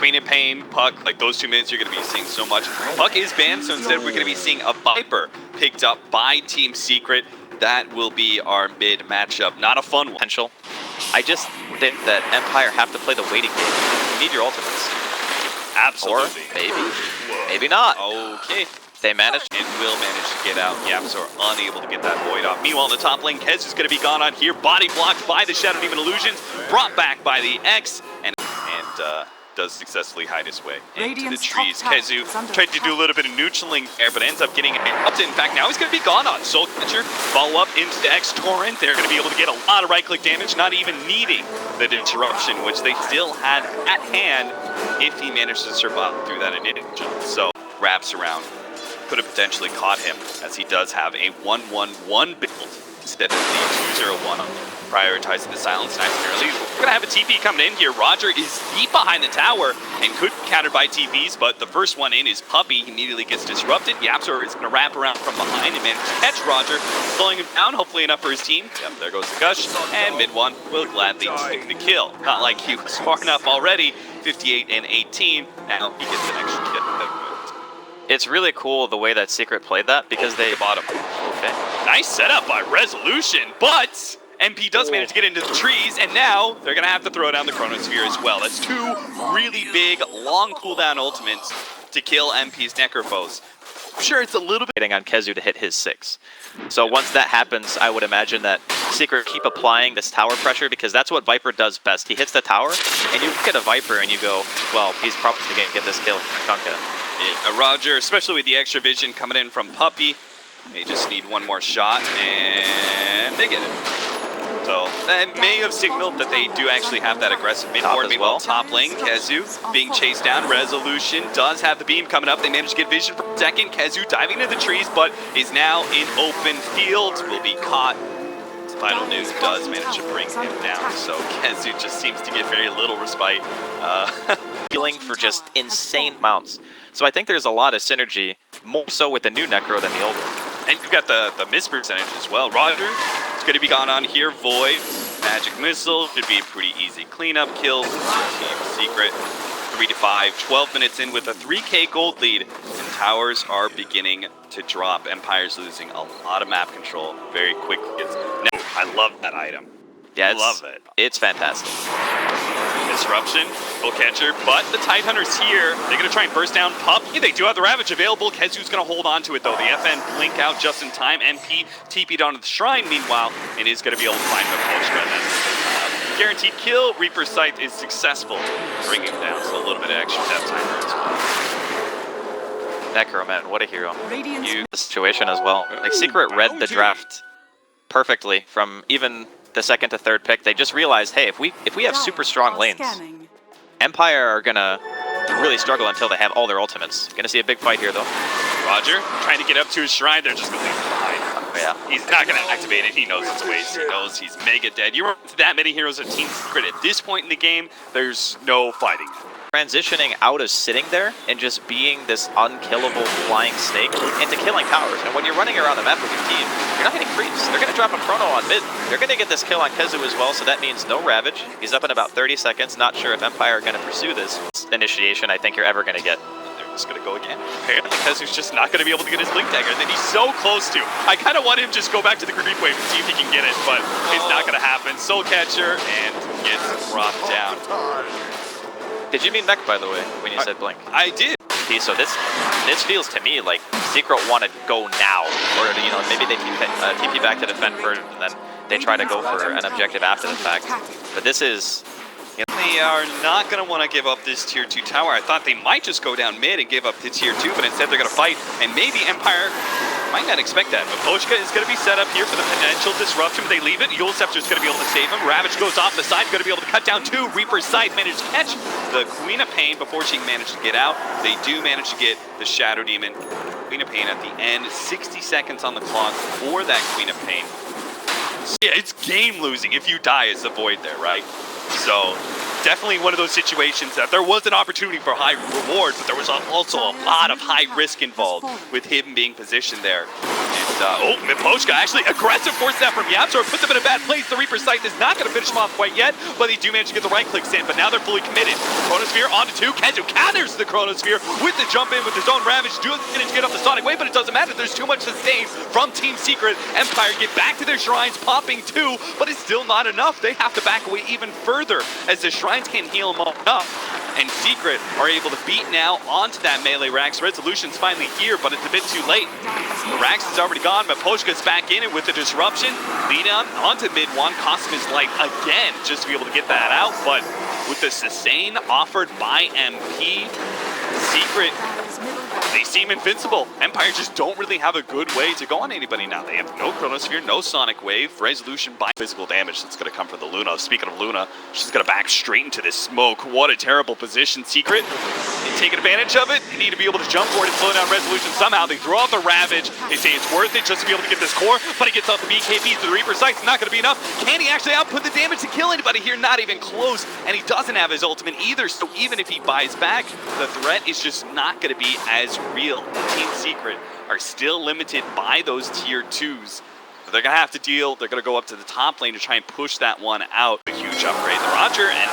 Queen of Pain, Puck, like those 2 minutes you're going to be seeing so much. Puck is banned, so instead we're going to be seeing a Viper picked up by Team Secret. That will be our mid matchup. Not a fun one. Potential. I just think that Empire have to play the waiting game. You need your ultimates. Absolutely. Or maybe not. Okay. They managed and will manage to get out. YapzOr unable to get that void off. Meanwhile, in the top lane, Khezu is going to be gone on here. Body blocked by the Shadow Demon Illusions. Brought back by the X. And does successfully hide his way into the trees. Khezu tried to do a little bit of neutraling there, but ends up getting interrupted. In fact, now he's going to be gone on. Soul Catcher, follow up into the X Torrent. They're going to be able to get a lot of right-click damage, not even needing the interruption, which they still had at hand if he managed to survive through that initial. So, wraps around. Could have potentially caught him, as he does have a 1-1-1 build instead of the 2-0-1. Prioritizing the silence nice and early. We're going to have a TP coming in here. Roger is deep behind the tower and could be countered by TPs, but the first one in is Puppey. He immediately gets disrupted. YapzOr is going to wrap around from behind and manage to catch Roger, slowing him down, hopefully enough for his team. Yep, there goes the Gush, and mid one will gladly take the kill. Not like he was far enough already, 58 and 18. Now he gets an extra kill. It's really cool the way that Secret played that because they bought him. Okay. Nice setup by Resolution, but MP does manage to get into the trees, and now they're going to have to throw down the Chronosphere as well. That's 2 really big, long cooldown ultimates to kill MP's Necrophos. I'm sure it's a little bit waiting on Khezu to hit his 6. So once that happens, I would imagine that Secret keep applying this tower pressure because that's what Viper does best. He hits the tower, and you look at a Viper and you go, well, he's probably going to get this kill. Chunka. Yeah, Roger, especially with the extra vision coming in from Puppey. They just need one more shot, and they get it. So that may have signaled that they do actually have that aggressive mid-board. Meanwhile, top lane, Khezu being chased down. Resolution does have the beam coming up. They managed to get vision for a second. Khezu diving into the trees, but is now in open field. Will be caught. Final News does manage to bring him down, so Khezu just seems to get very little respite. Healing for just insane amounts. So I think there's a lot of synergy, more so with the new Necro than the old one. And you've got the miss percentage as well. Roger is going to be gone on here. Void, Magic Missile, should be a pretty easy cleanup kill. Team Secret, 3-5, 12 minutes in with a 3K gold lead. And towers are beginning to drop. Empire's losing a lot of map control very quickly. I love that item. Yeah, love it. It's fantastic. Disruption, full catcher, but the Tidehunter's here. They're going to try and burst down Puppey. They do have the Ravage available. Khezu's going to hold on to it, though. The FN blink out just in time. MP TP'd onto the Shrine, meanwhile, and is going to be able to find Miposhka. That's guaranteed kill. Reaper's Sight is successful, bringing him down, so a little bit of extra tap time as well. Necro, man, what a hero. The situation as well. Like, Secret read the draft perfectly from even the 2nd to 3rd pick. They just realized, hey, if we have super strong lanes, Empire are gonna really struggle until they have all their ultimates. Gonna see a big fight here, though. Roger trying to get up to his shrine. They're just gonna leave him behind. Oh, yeah. He's not gonna activate it. He knows its ways. He knows he's mega dead. You run into that many heroes of Team Secret at this point in the game, there's no fighting. Transitioning out of sitting there and just being this unkillable flying snake into killing towers. And when you're running around the map with your team, you're not getting creeps. They're going to drop a chrono on mid. They're going to get this kill on Khezu as well, so that means no Ravage. He's up in about 30 seconds. Not sure if Empire are going to pursue this initiation I think you're ever going to get. They're just going to go again. Apparently Khezu's just not going to be able to get his Blink Dagger that he's so close to. I kind of want him to just go back to the creep wave and see if he can get it, but it's not going to happen. Soul Catcher and gets brought down. Did you mean mech, by the way, when you said blink? I did. Okay, so this feels to me like Secret want to go now, or maybe they TP back to defend first, and then they try to go for an objective after the fact. But this is. They are not going to want to give up this tier 2 tower. I thought they might just go down mid and give up the tier 2, but instead they're going to fight, and maybe Empire might not expect that. Miposhka is going to be set up here for the potential disruption. They leave it. Scepter is going to be able to save him. Ravage goes off the side, going to be able to cut down 2. Reaper's Sight managed to catch the Queen of Pain before she managed to get out. They do manage to get the Shadow Demon. Queen of Pain at the end. 60 seconds on the clock for that Queen of Pain. Yeah, it's game losing if you die as the Void there, right? So definitely one of those situations that there was an opportunity for high reward, but there was also a lot of high risk involved with him being positioned there. And Miposhka actually aggressive force that from YapzOr, puts him in a bad place. The Reaper Sight is not going to finish him off quite yet, but they do manage to get the right clicks in, but now they're fully committed. Chronosphere onto 2, Khezu counters the Chronosphere with the jump in with his own Ravage, doing manage to get off the Sonic Wave, but it doesn't matter, there's too much sustain from Team Secret. Empire get back to their shrines, popping 2, but it's still not enough. They have to back away even further as the shrines can't heal them all up. And Secret are able to beat now onto that melee Rax. Resolution's finally here, but it's a bit too late. The Rax is already gone, but Miposhka's back in it with the disruption. Midone onto mid one, cost him his life again just to be able to get that out, but with the sustain offered by MP, Secret, they seem invincible. Empire just don't really have a good way to go on anybody now. They have no Chronosphere, no Sonic Wave, Resolution by physical damage that's going to come from the Luna. Speaking of Luna, she's going to back straight into this smoke. What a terrible position. Secret, they taking advantage of it. They need to be able to jump forward and slow down Resolution somehow. They throw out the Ravage. They say it's worth it just to be able to get this core, but he gets off the BKB to the Reaper Sight's not going to be enough. Can he actually output the damage to kill anybody here? Not even close, and he doesn't have his ultimate either, so even if he buys back, the threat is just not going to be as real. Team Secret are still limited by those tier 2s. But they're going to have to deal. They're going to go up to the top lane to try and push that one out. A huge upgrade. The Roger and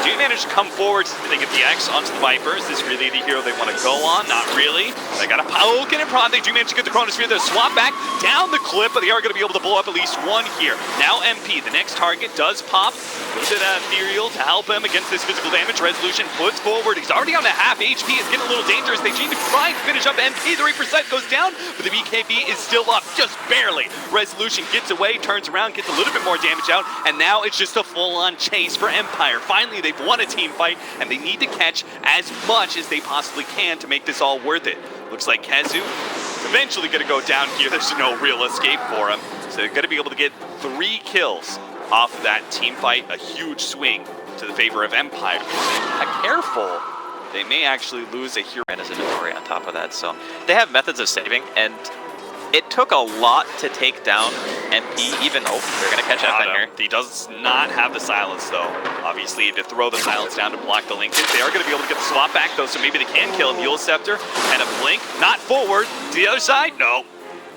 do manage to come forward. They get the X onto the Viper. Is this really the hero they want to go on? Not really. They got a poke and prod. They do manage to get the Chronosphere. They'll swap back down the clip, but they are going to be able to blow up at least one here. Now MP, the next target, does pop. A little bit of ethereal to help him against this physical damage. Resolution puts forward. He's already on a half HP. It's getting a little dangerous. They need to try and finish up MP. The Reaper Sight goes down, but the BKB is still up, just barely. Resolution gets away, turns around, gets a little bit more damage out, and now it's just a full-on chase for Empire. Finally, they've won a team fight, and they need to catch as much as they possibly can to make this all worth it. Looks like Khezu is eventually going to go down here. There's no real escape for him, so they're going to be able to get 3 kills off of that team fight. A huge swing to the favor of Empire. Careful, they may actually lose a hero. And his inventory on top of that, so they have methods of saving, and it took a lot to take down MP, even though they're going to catch up in here. He does not have the silence, though. Obviously, to throw the silence down to block the linkage. They are going to be able to get the swap back, though, so maybe they can kill him. Yule Scepter and a blink. Not forward. To the other side? No.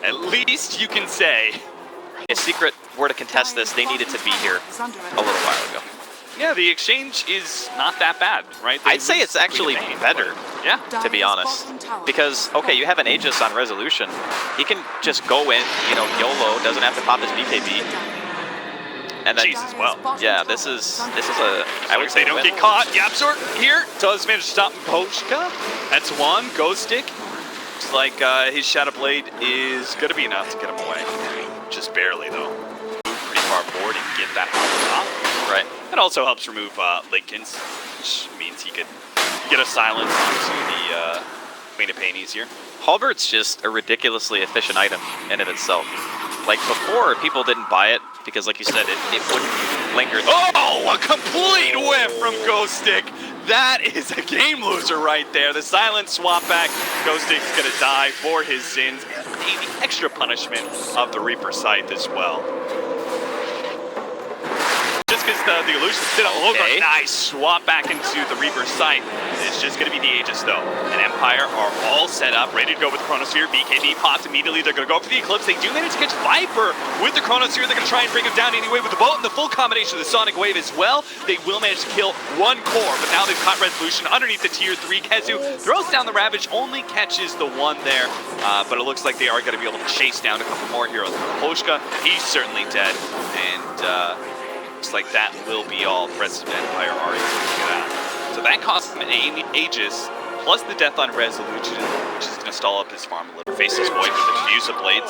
At least you can say. If Secret were to contest this, they needed to be here a little while ago. Yeah, the exchange is not that bad, right? I'd say it's actually better, yeah, to be honest. Because, okay, you have an Aegis on Resolution. He can just go in, you know, YOLO, doesn't have to pop his BKB. And then, as well. Yeah, this is a, I would say don't get caught. YapzOr here does manage to stop Miposhka. That's one. Ghostik. Looks like his Shadow Blade is going to be enough to get him away. Just barely, though. Move pretty far forward and get that power off. Right. It also helps remove Linkins, which means he could get a silence onto the Queen of Pain easier. Halbert's just a ridiculously efficient item in and of itself. Like before, people didn't buy it because, like you said, it wouldn't linger. Oh, a complete whiff from Ghostik. That is a game loser right there. The silent swap back. Ghostik's gonna die for his sins and pay the extra punishment of the Reaper Scythe as well. Because the illusion's still on Logar. Nice swap back into the Reaper's Sight. It's just going to be the Aegis, though. And Empire are all set up, ready to go with the Chronosphere. BKB pops immediately. They're going to go for the Eclipse. They do manage to catch Viper with the Chronosphere. They're going to try and bring him down anyway with the bolt and the full combination of the Sonic Wave as well. They will manage to kill one core, but now they've caught Resolution underneath the tier 3. Khezu throws down the Ravage, only catches the one there, but it looks like they are going to be able to chase down a couple more heroes. Miposhka, he's certainly dead, and looks like that will be all President Empire are able to get out. So that costs him an Aegis, plus the death on Resolution, which is going to stall up his farm a little. Faceless Void with the Diffusive Blades.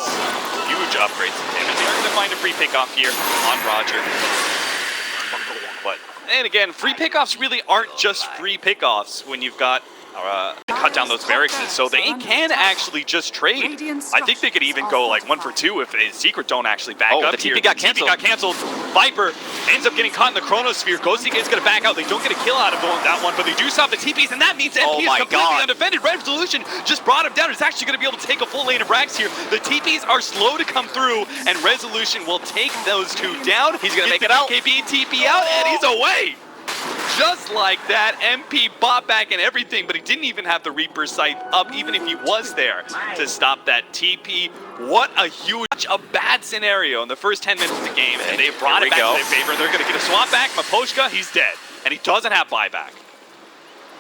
Huge upgrades to him. And they're going to find a free pickoff here on Roger. But, and again, free pickoffs really aren't just free pickoffs when you've got cut down those barracks, so they can actually just trade. I think they could even go like 1 for 2 if Secret don't actually back up the TP here. got canceled. TP got canceled. Viper ends up getting caught in the Chronosphere. Ghostik is going to back out. They don't get a kill out of that one, but they do stop the TPs, and that means MP is completely undefended. Resolution just brought him down. It's actually going to be able to take a full lane of Rax here. The TPs are slow to come through, and Resolution will take those two down. He's going to make it out. BKB TP out, and he's away. just like that, MP bought back and everything, but he didn't even have the Reaper sight up, even if he was there to stop that TP. What a huge, a bad scenario in the first 10 minutes of the game, and they brought it back to their favor. They're going to get a swap back. Miposhka, he's dead, and he doesn't have buyback.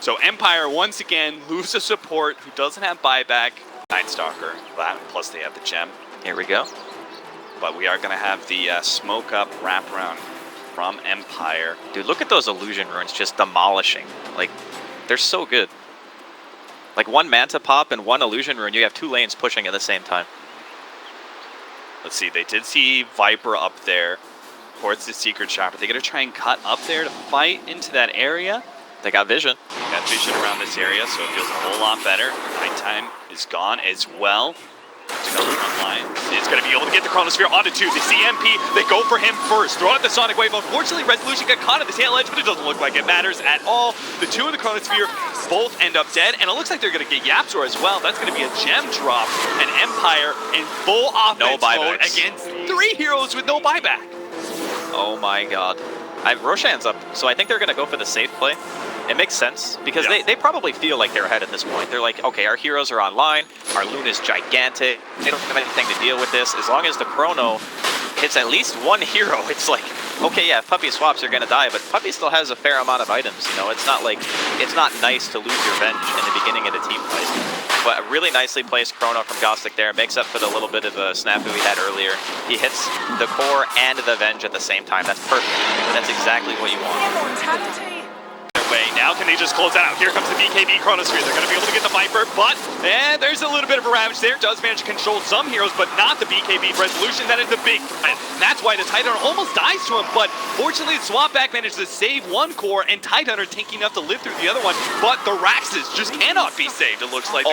So Empire, once again, lose a support who doesn't have buyback. Night Stalker, that, plus they have the gem. Here we go. But we are going to have the smoke up wraparound from Empire. Dude, look at those illusion runes just demolishing. Like, they're so good. Like one Manta Pop and one illusion rune, you have 2 lanes pushing at the same time. Let's see, they did see Viper up there towards the secret shop. Are they going to try and cut up there to fight into that area? They got vision. Got vision around this area, so it feels a whole lot better. Nighttime is gone as well. It's going to be able to get the Chronosphere onto 2. They see MP, they go for him first. Throw out the Sonic Wave. Unfortunately, Resolution got caught at the tail edge, but it doesn't look like it matters at all. The 2 of the Chronosphere both end up dead, and it looks like they're going to get YapzOr as well. That's going to be a gem drop, and Empire in full offense mode against 3 heroes with no buyback. Oh my god. Roshan's up, so I think they're going to go for the safe play. It makes sense, because they probably feel like they're ahead at this point. They're like, okay, our heroes are online, our loon is gigantic, they don't have anything to deal with this. As long as the Chrono hits at least 1 hero, it's like, okay, yeah, if Puppey swaps, you're gonna die, but Puppey still has a fair amount of items, you know? It's not like, it's not nice to lose your Venge in the beginning of the team fight. But a really nicely placed Chrono from Ghostik there, makes up for the little bit of a snafu we had earlier. He hits the core and the Venge at the same time. That's perfect. That's exactly what you want. Now can they just close that out? Here comes the BKB Chronosphere. They're going to be able to get the Viper, but there's a little bit of a Ravage there. Does manage to control some heroes, but not the BKB Resolution. That is the big threat. That's why the Tidehunter almost dies to him, but fortunately the swap back managed to save 1 core, and Tidehunter tanky enough to live through the other one, but the Raxes just cannot be saved, it looks like.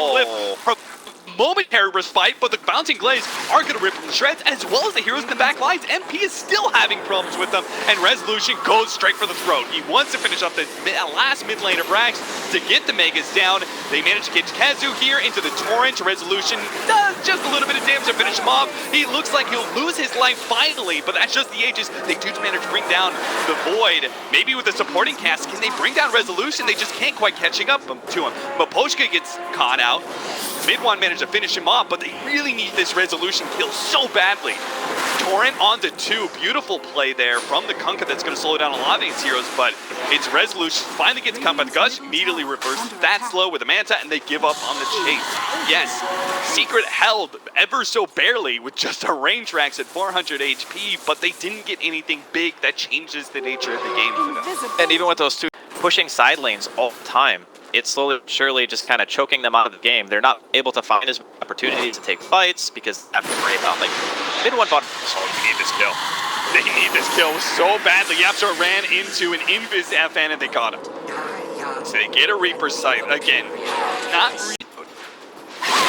Momentary respite, but the Bouncing Glaze are going to rip from the shreds, as well as the heroes in the back lines. MP is still having problems with them, and Resolution goes straight for the throat. He wants to finish up the last mid lane of Rax to get the Megas down. They manage to get Khezu here into the Torrent. Resolution does just a little bit of damage to finish him off. He looks like he'll lose his life finally, but that's just the Aegis. They do manage to bring down the Void. Maybe with the supporting cast, can they bring down Resolution? They just can't quite catching up to him. Miposhka gets caught out. Mid-one managed to finish him off, but they really need this Resolution kill so badly. Torrent onto 2. Beautiful play there from the Kunkka that's going to slow down a lot of these heroes, but it's Resolution finally gets caught by the Gush, immediately reverses that slow with the Manta, and they give up on the chase. Yes, Secret held ever so barely with just a range Rax at 400 HP, but they didn't get anything big that changes the nature of the game for them. And even with those 2 pushing side lanes all the time, it's slowly but surely just kind of choking them out of the game. They're not able to find as many opportunities to take fights because they have to worry about, like, mid-one bot. Oh, they need this kill. They need this kill so badly. YapzOr ran into an Invis FN and they got him. So they get a Reaper sight again.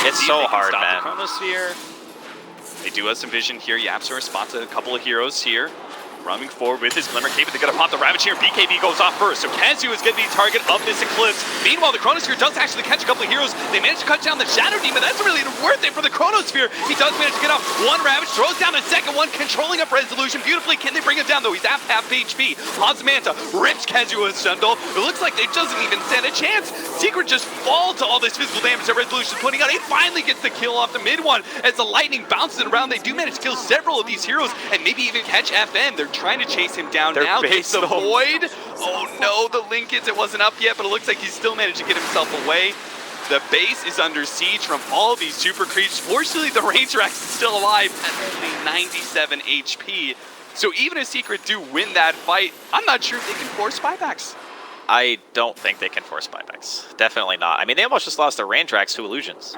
It's so hard, man. Chronosphere. They do have some vision here. YapzOr spots a couple of heroes here. Running forward with his Glimmer Cape, but they're going to pop the Ravage here. BKB goes off first, so Khezu is going to be the target of this Eclipse. Meanwhile, the Chronosphere does actually catch a couple of heroes. They manage to cut down the Shadow Demon. That's really worth it for the Chronosphere. He does manage to get off 1 Ravage, throws down the second one, controlling up Resolution beautifully. Can they bring him down, though? He's half HP. Hans Manta rips Khezu with Sundal. It looks like it doesn't even stand a chance. Secret just falls to all this physical damage that Resolution is putting out. He finally gets the kill off the mid one. As the lightning bounces it around, they do manage to kill several of these heroes and maybe even catch FN. They're trying to chase him down now. Gets the Void. Oh no, the Linkage, it wasn't up yet, but it looks like he's still managed to get himself away. The base is under siege from all of these super creeps. Fortunately, the Range Rax is still alive at only 97 HP. So even if Secret do win that fight, I'm not sure if they can force buybacks. I don't think they can force buybacks. Definitely not. I mean, they almost just lost their Range Rax to Illusions.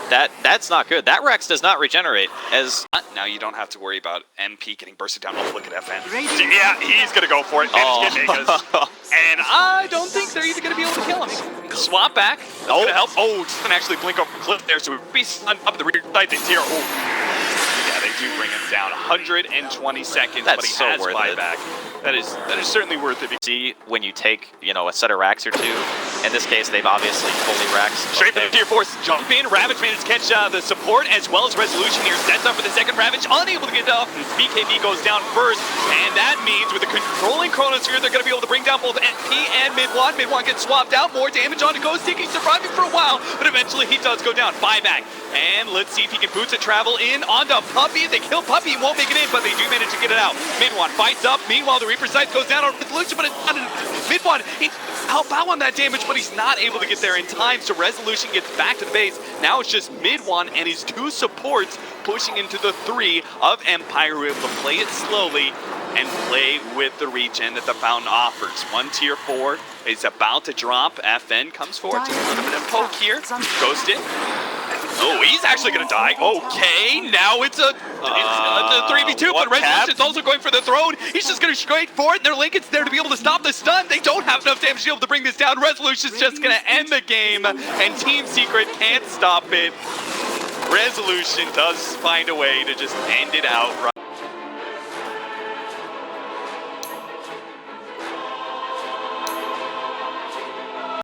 That's not good. That Rax does not regenerate. As now you don't have to worry about MP getting bursted down. Oh, look at FN. Yeah, he's going to go for it. And I don't think they're even going to be able to kill him. Swap back. Oh, to help. Oh, doesn't actually blink over the cliff there, so we'll be on up the rear side. They tear. Oh. Yeah, they do bring him down. 120 seconds, that's but he so has worth buyback. it. That is certainly worth it. See, when you take, you know, a set of racks or 2, In this case, they've obviously fully racked. Straight for the tier 4, jump in. Ravage managed to catch the support as well as Resolution here. Sets up for the second Ravage, unable to get it off. BKB goes down first, and that means with the controlling Chronosphere, they're going to be able to bring down both NP and Mid-1. Mid-1 gets swapped out, more damage onto Ghostik. He's surviving for a while, but eventually he does go down. Buyback, and let's see if he can boots a travel in onto Puppey. They kill Puppey, he won't make it in, but they do manage to get it out. Mid-1 fights up. Meanwhile, the Reaper Sight goes down on Resolution, but it's not Mid-1. He's outbound on that damage, but he's not able to get there in time, so Resolution gets back to the base. Now it's just Mid-1 and his two supports pushing into the 3 of Empire, who are able to play it slowly and play with the regen that the Fountain offers. One tier 4 is about to drop. FN comes forward, takes a little bit of poke here. Ghostik. Oh, he's actually gonna die. Okay, now it's a 3v2, but Resolution's also going for the throne. He's just gonna straight for it, and their Lincoln's there to be able to stop the stun. They don't have enough damage to be able to bring this down. Resolution's just gonna end the game, and Team Secret can't stop it. Resolution does find a way to just end it out.